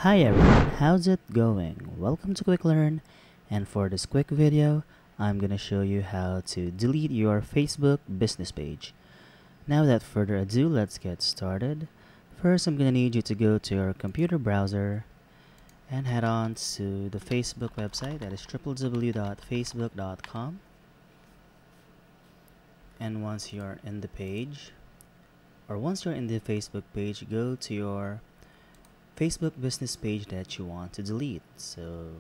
Hi everyone, how's it going? Welcome to Quick Learn, and for this quick video, I'm gonna show you how to delete your Facebook business page. Now without further ado, let's get started. First, I'm gonna need you to go to your computer browser and head on to the Facebook website, that is www.facebook.com. And once you're in the Facebook page, go to your Facebook business page that you want to delete. So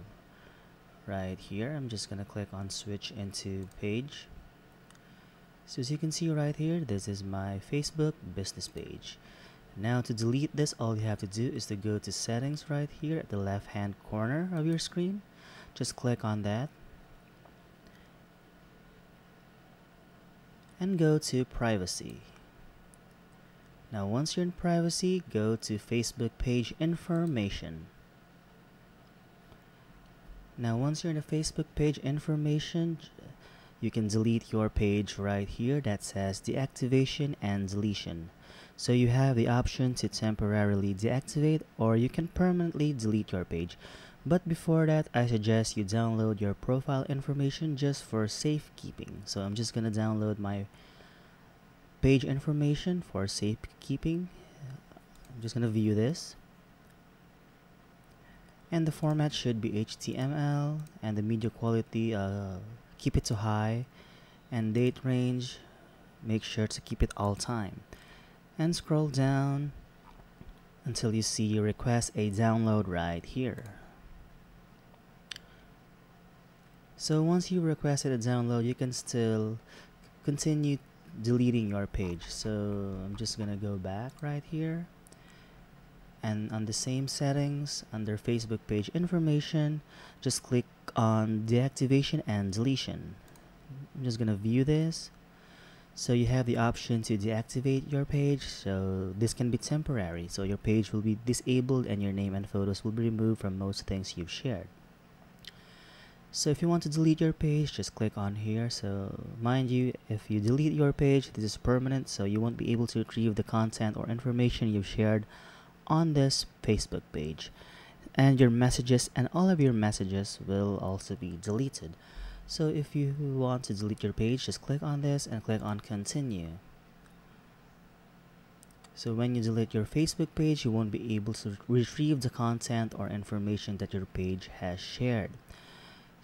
right here, I'm just gonna click on switch into page. So as you can see right here, this is my Facebook business page. Now to delete this, all you have to do is to go to settings right here at the left hand corner of your screen. Just click on that and go to privacy. Now once you're in privacy, go to Facebook page information. Now once you're in the Facebook page information, you can delete your page right here that says deactivation and deletion. So you have the option to temporarily deactivate, or you can permanently delete your page. But before that, I suggest you download your profile information just for safekeeping. So I'm just gonna download my page information for safekeeping. I'm just gonna view this, and the format should be HTML, and the media quality, keep it to high, and date range, make sure to keep it all time, and scroll down until you see request a download right here. So once you requested a download, you can still continue deleting your page. So I'm just gonna go back right here, and on the same settings under Facebook page information, just click on deactivation and deletion. I'm just gonna view this. So you have the option to deactivate your page. So this can be temporary, so your page will be disabled and your name and photos will be removed from most things you've shared. So if you want to delete your page, just click on here. So mind you, if you delete your page, this is permanent, so you won't be able to retrieve the content or information you've shared on this Facebook page, and your messages and all of your messages will also be deleted. So if you want to delete your page, just click on this and click on continue. So when you delete your Facebook page, you won't be able to retrieve the content or information that your page has shared.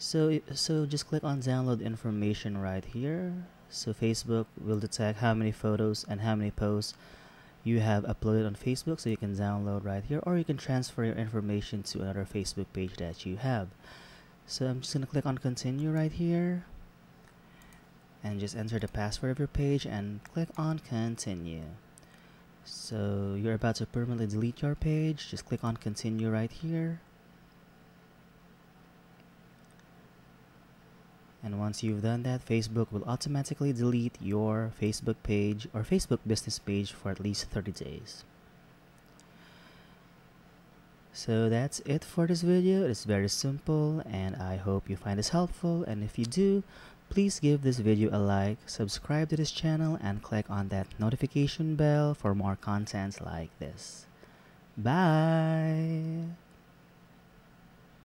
So just click on download information right here. So Facebook will detect how many photos and how many posts you have uploaded on Facebook, so you can download right here, or you can transfer your information to another Facebook page that you have. So I'm just gonna click on continue right here and just enter the password of your page and click on continue. So you're about to permanently delete your page. Just click on continue right here. And once you've done that, Facebook will automatically delete your Facebook page or Facebook business page for at least 30 days. So that's it for this video. It's very simple, and I hope you find this helpful. And if you do, please give this video a like, subscribe to this channel, and click on that notification bell for more content like this. Bye!